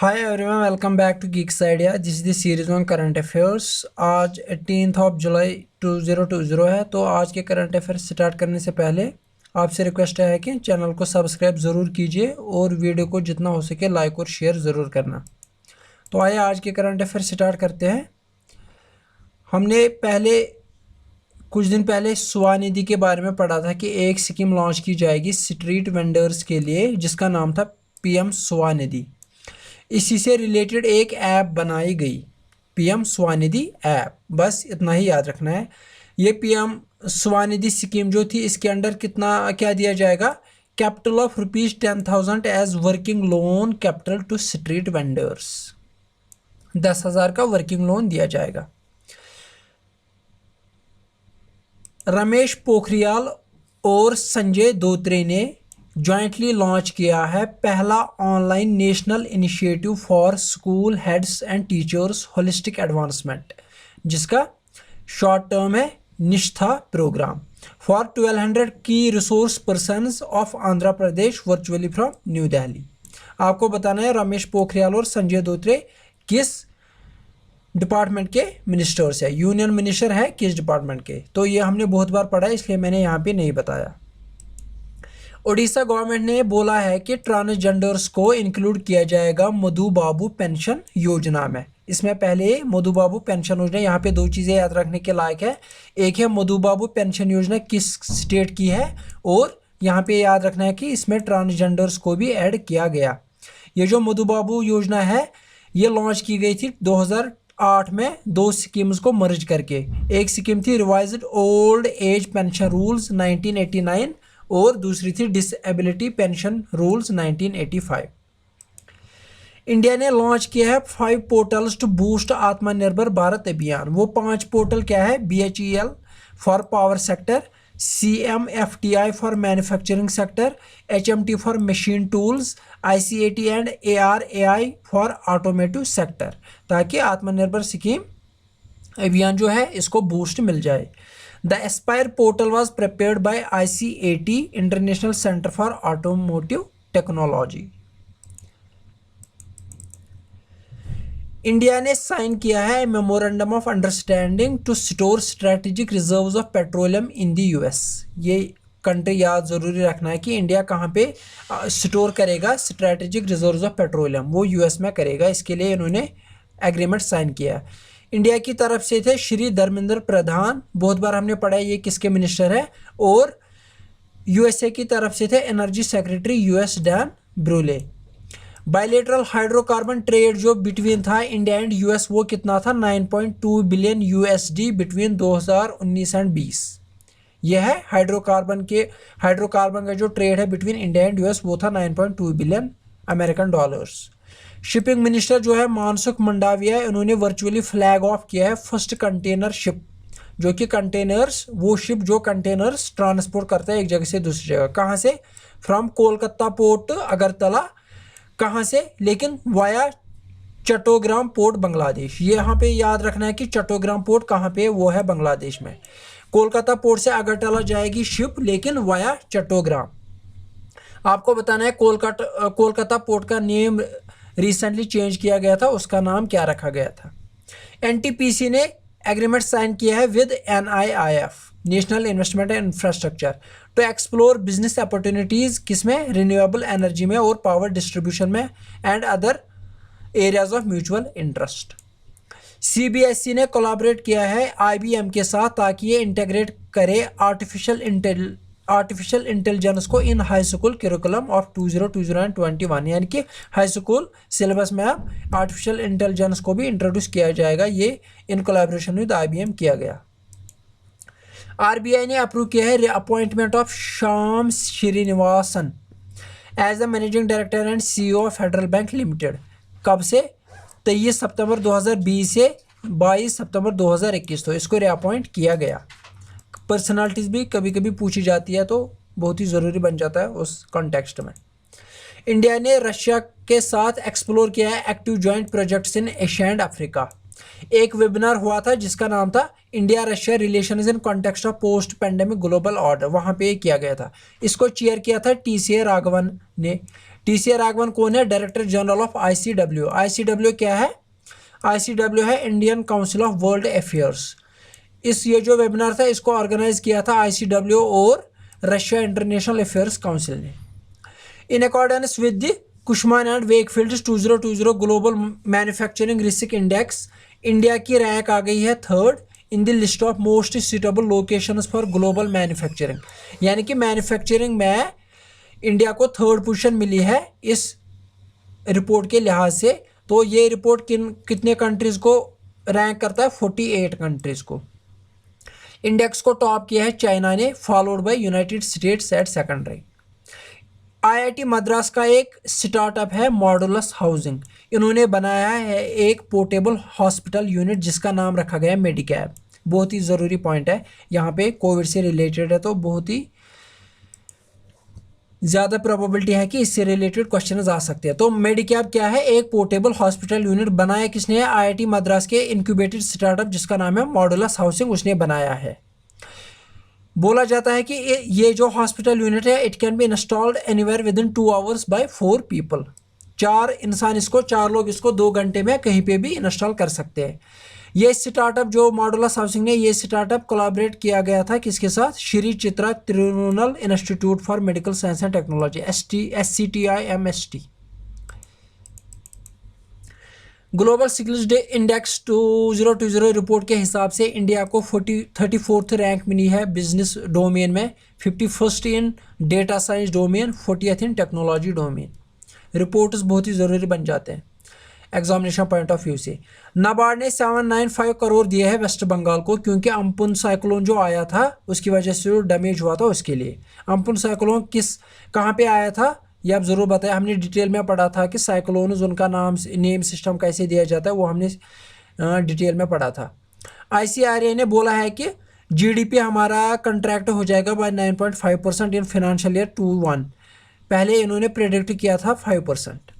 Hi everyone, welcome back to geeks idea. This is the series on current affairs. आज 18 जुलाई 2020 है। तो आज के करंट अफेयर्स स्टार्ट करने से पहले आपसे रिक्वेस्ट है कि चैनल को सब्सक्राइब ज़रूर कीजिए और वीडियो को जितना हो सके लाइक और शेयर ज़रूर करना। तो आइए आज के करंट अफेयर स्टार्ट करते हैं। हमने कुछ दिन पहले स्वनिधि के बारे में पढ़ा था कि एक स्कीम लॉन्च की जाएगी स्ट्रीट वेंडर्स के लिए, जिसका नाम था पीएम स्वनिधि। इसी से रिलेटेड एक ऐप बनाई गई, पीएम स्वनिधि ऐप। बस इतना ही याद रखना है। ये पीएम स्वनिधि स्कीम जो थी, इसके अंडर क्या दिया जाएगा? Capital of ₹10,000 as working loan capital to street vendors. 10,000 का वर्किंग लोन दिया जाएगा। रमेश पोखरियाल और संजय धोत्रे ने जॉइंटली लॉन्च किया है पहला online national initiative for school heads and teachers holistic advancement, जिसका शॉर्ट टर्म है निष्ठा प्रोग्राम, फॉर 1200 की resource persons of Andhra Pradesh virtually from new Delhi. आपको बताना है रमेश पोखरियाल और संजय धोत्रे किस डिपार्टमेंट के मिनिस्टर्स है, यूनियन मिनिस्टर है किस डिपार्टमेंट के। तो ये हमने बहुत बार पढ़ा है, इसलिए मैंने यहाँ पे नहीं बताया। ओडिशा गवर्नमेंट ने बोला है कि ट्रांसजेंडर्स को इंक्लूड किया जाएगा मधु बाबू पेंशन योजना में। इसमें पहले मधु बाबू पेंशन योजना, यहाँ पे दो चीज़ें याद रखने के लायक है। एक है मधु बाबू पेंशन योजना किस स्टेट की है, और यहाँ पे याद रखना है कि इसमें ट्रांसजेंडर्स को भी ऐड किया गया। ये जो मधु बाबू योजना है, ये लॉन्च की गई थी 2008 में दो स्कीम्स को मर्ज करके। एक स्कीम थी revised old age pension rules 1989 और दूसरी थी डिसेबिलिटी पेंशन रूल्स 1985। इंडिया ने लॉन्च किया है 5 पोर्टल्स टू बूस्ट आत्मनिर्भर भारत अभियान। वो 5 पोर्टल क्या है? BHEL for power sector, CMFTI for manufacturing sector, HMT for machine tools, ICAT and ARAI for automotive sector, ताकि आत्मनिर्भर स्कीम अभियान जो है इसको बूस्ट मिल जाए। The Aspire portal was prepared by ICAT International Center for Automotive Technology। India ने sign किया है memorandum of understanding to store strategic reserves of petroleum in the US। ये कंट्री याद ज़रूरी रखना है कि इंडिया कहाँ पे स्टोर करेगा स्ट्रेटेजिक रिजर्व्स ऑफ पेट्रोलियम, वो US में करेगा। इसके लिए इन्होंने एग्रीमेंट साइन किया। इंडिया की तरफ से थे श्री धर्मेंद्र प्रधान, बहुत बार हमने पढ़ा है ये किसके मिनिस्टर है, और USA की तरफ से थे energy secretary US Dan ब्रूले। Bilateral hydrocarbon trade जो बिटवीन था इंडिया एंड US, वो कितना था? 9.2 बिलियन USD बिटवीन 2019 एंड 20। यह है हाइड्रोकार्बन का जो ट्रेड है बिटवीन इंडिया एंड US, वो था 9.2 billion American dollars. Shipping minister जो है मानसुख मंडाविया, इन्होंने वर्चुअली फ्लैग ऑफ किया है फर्स्ट कंटेनर शिप, जो कि कंटेनर्स, वो शिप जो कंटेनर्स ट्रांसपोर्ट करता है एक जगह से दूसरी जगह। कहाँ से? फ्रॉम कोलकाता पोर्ट अगरतला, कहाँ से? लेकिन वाया चट्टोग्राम पोर्ट बांग्लादेश। ये यहाँ पे याद रखना है कि चट्टोग्राम पोर्ट कहाँ पे? वो है बांग्लादेश में। कोलकाता पोर्ट से अगरतला जाएगी शिप, लेकिन वाया चट्टोग्राम। आपको बताना है कोलकाता पोर्ट का नेम रिसेंटली चेंज किया गया था, उसका नाम क्या रखा गया था? NTPC ने एग्रीमेंट साइन किया है with NIIF national investment and infrastructure to explore business opportunities, किसमें? रिन्यूएबल एनर्जी में और पावर डिस्ट्रीब्यूशन में, and other areas of mutual interest. CBSE ने कोलैबोरेट किया है IBM के साथ ताकि ये इंटीग्रेट करे आर्टिफिशियल इंटेलिजेंस को इन high school curriculum of 2020 and 21, यानी कि हाई स्कूल सिलेबस में अब आर्टिफिशियल इंटेलिजेंस को भी इंट्रोड्यूस किया जाएगा। ये इन कोलैबोरेशन विद IBM किया गया। RBI ने अप्रूव किया है appointment of Shyam Srinivasan as the managing director and CEO ऑफ फेडरल बैंक लिमिटेड। कब से? 23 सितंबर 2020 से 22 सितंबर 2021। तो इसको रिअपॉइंट किया गया। पर्सनालिटीज़ भी कभी कभी पूछी जाती है, तो बहुत ही ज़रूरी बन जाता है उस कॉन्टेक्स्ट में। इंडिया ने रशिया के साथ एक्सप्लोर किया है active joint projects in Asia and Africa. एक वेबिनार हुआ था जिसका नाम था India Russia relations in context of post pandemic global order, वहाँ पे किया गया था। इसको चेयर किया था TCA राघवन ने। TC राघवन कौन है? Director general of ICW। ICW क्या है? ICW है Indian council of world affairs. ये जो वेबिनार था इसको ऑर्गेनाइज किया था ICW और रशिया इंटरनेशनल अफेयर्स काउंसिल ने। In accordance with the Cushman and Wakefield 2020 global manufacturing risk index, India की रैंक आ गई है 3rd in the list of most suitable locations for global manufacturing. यानी कि मैन्युफैक्चरिंग में इंडिया को 3rd पोजीशन मिली है इस रिपोर्ट के लिहाज से। तो ये रिपोर्ट कितने कंट्रीज को रैंक करता है? 48 कंट्रीज को। इंडेक्स को टॉप किया है चाइना ने, followed by United States at second rank. IIT Madras का एक स्टार्टअप है मॉडुलस हाउसिंग। इन्होंने बनाया है एक पोर्टेबल हॉस्पिटल यूनिट जिसका नाम रखा गया है मेडिकैब। बहुत ही ज़रूरी पॉइंट है, यहाँ पे कोविड से रिलेटेड है तो बहुत ही ज़्यादा प्रोबेबिलिटी है कि इससे रिलेटेड क्वेश्चन आ सकते हैं। तो मेडिकैब क्या है? एक पोर्टेबल हॉस्पिटल यूनिट। बनाया किसने है? IIT मद्रास के इंक्यूबेटेड स्टार्टअप जिसका नाम है मॉडुलस हाउसिंग, उसने बनाया है। बोला जाता है कि ये जो हॉस्पिटल यूनिट है it can be installed anywhere with in 2 hours bye 4 people. 4 लोग इसको 2 घंटे में कहीं पे भी इंस्टॉल कर सकते हैं। ये स्टार्टअप जो मॉडुलस हाउसिंग ने, ये स्टार्टअप कोलैबोरेट किया गया था किसके साथ? Shri Chitra Tirunal institute for medical science and technology, SCTIMST। Global skills day index 2020 report के हिसाब से इंडिया को 34th रैंक मिली है बिजनेस डोमेन में, 51st इन डेटा साइंस डोमेन, 40th इन टेक्नोलॉजी डोमेन। रिपोर्ट्स बहुत ही ज़रूरी बन जाते हैं एग्जामिनेशन पॉइंट ऑफ व्यू से। नाबार्ड ने 795 करोड़ दिए हैं वेस्ट बंगाल को, क्योंकि अम्पुन साइक्लोन जो आया था उसकी वजह से जो डैमेज हुआ था उसके लिए। अम्पुन साइक्लोन कहाँ पे आया था ये आप ज़रूर बताएं। हमने डिटेल में पढ़ा था कि साइक्लोन्स उनका नेम सिस्टम कैसे दिया जाता है, वो हमने डिटेल में पढ़ा था। ICRA ने बोला है कि GDP हमारा कंट्रैक्ट हो जाएगा बाय 9.5% इन फाइनेंशियल ईयर 21। पहले इन्होंने प्रेडिक्ट किया था 5%।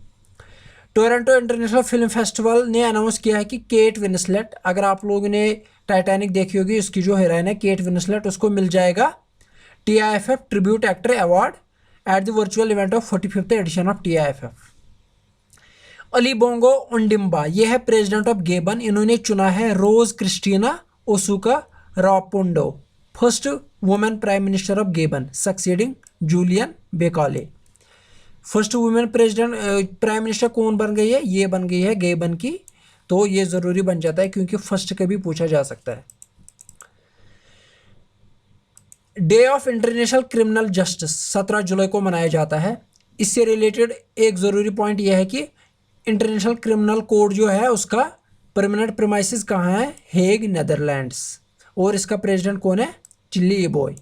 टोरंटो इंटरनेशनल फिल्म फेस्टिवल ने अनाउंस किया है कि केट विंसलेट, अगर आप लोगों ने टाइटैनिक देखी होगी, उसकी जो हीरोइन है केट विंसलेट, उसको मिल जाएगा TIFF tribute actor award at the virtual event of 45th edition of TIFF। Ali Bongo Ondimba, ये है प्रेसिडेंट ऑफ गेबन। इन्होंने चुना है Rose Christiane Ossouka Raponda, first women prime minister of Gabon, succeeding Julien Bekale. First women prime minister कौन बन गई है? ये बन गई है गेबन की। तो ये ज़रूरी बन जाता है क्योंकि फर्स्ट कभी पूछा जा सकता है। Day of international criminal justice 17 जुलाई को मनाया जाता है। इससे रिलेटेड एक ज़रूरी पॉइंट यह है कि इंटरनेशनल क्रिमिनल कोड जो है उसका परमानेंट प्रीमाइसेस कहाँ है? Hague, Netherlands. और इसका प्रेसिडेंट कौन है? चिल्ली इबोय।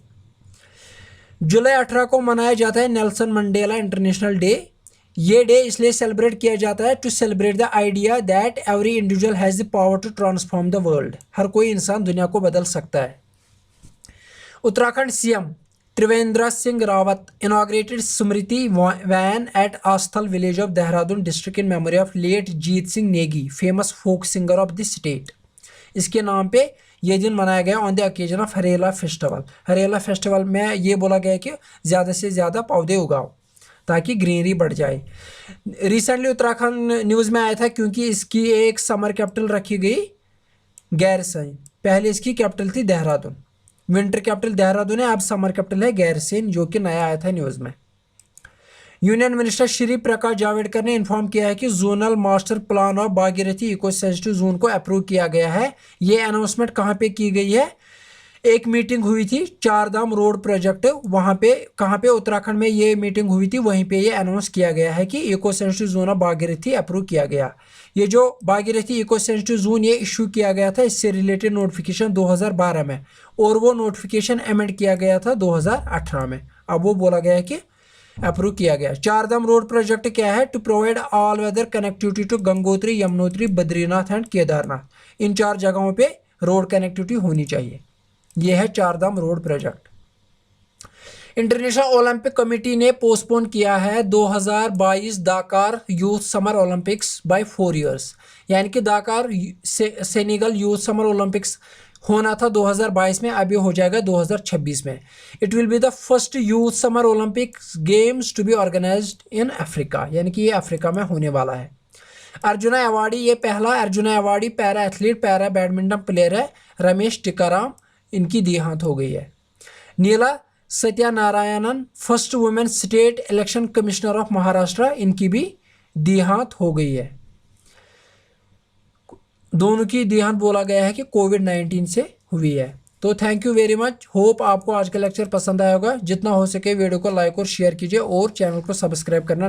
जुलाई 18 को मनाया जाता है नेल्सन मंडेला इंटरनेशनल डे। ये डे इसलिए सेलिब्रेट किया जाता है to celebrate the idea that every individual has the power to transform the world. हर कोई इंसान दुनिया को बदल सकता है। Uttarakhand CM Trivendra Singh Rawat inaugurated Smriti Van at Asthal village of Dehradun district in memory of late Jeet Singh Negi, famous folk singer of the state. इसके नाम पे ये दिन मनाया गया on the occasion of Harela festival. Harela festival में ये बोला गया कि ज़्यादा से ज़्यादा पौधे उगाओ ताकि ग्रीनरी बढ़ जाए। रिसेंटली उत्तराखंड न्यूज़ में आया था क्योंकि इसकी एक समर कैपिटल रखी गई गैरसैंण। पहले इसकी कैपिटल थी देहरादून, विंटर कैपिटल देहरादून है, अब समर कैपिटल है गैरसैंण, जो कि नया आया था न्यूज़ में। यूनियन मिनिस्टर श्री प्रकाश जावड़ेकर ने इन्फॉर्म किया है कि zonal master plan of Bhagirathi eco sensitive zone को अप्रूव किया गया है। ये अनाउंसमेंट कहाँ पे की गई है? एक मीटिंग हुई थी चारधाम रोड प्रोजेक्ट, वहाँ पे कहाँ पे? उत्तराखंड में ये मीटिंग हुई थी, वहीं पे ये अनाउंस किया गया है कि eco sensitive zone of Bhagirathi approve किया गया। ये जो भागीरथी इको सेंसिटिव जोन ये इशू किया गया था, इससे रिलेटेड नोटिफिकेशन 2012 में, और वो नोटिफिकेशन अमेंड किया गया था 2018 में। अब वो बोला गया है कि अप्रूव किया गया। चारधाम रोड प्रोजेक्ट क्या है? To provide all weather connectivity to Gangotri, Yamunotri, Badrinath and Kedarnath. इन 4 जगहों पे रोड कनेक्टिविटी होनी चाहिए। यह है Chardham road project. International Olympic Committee ने पोस्टपोन किया है 2022 Dakar youth summer Olympics by 4 years. यानी कि Dakar Senegal youth summer Olympics होना था 2022 में, अब ये हो जाएगा 2026 में। It will be the first youth summer Olympic games to be organised in Africa, यानी कि ये अफ्रीका में होने वाला है। अर्जुना अवार्डी, ये पहला Arjuna awardee para athlete, para badminton player है रमेश टिकाराम, इनकी देहांत हो गई है। Neela Satyanarayanan, first women state election commissioner of Maharashtra, इनकी भी देहांत हो गई है। दोनों की देहांत बोला गया है कि कोविड-19 से हुई है। तो thank you very much, hope आपको आज का लेक्चर पसंद आया होगा। जितना हो सके वीडियो को लाइक और शेयर कीजिए और चैनल को सब्सक्राइब करना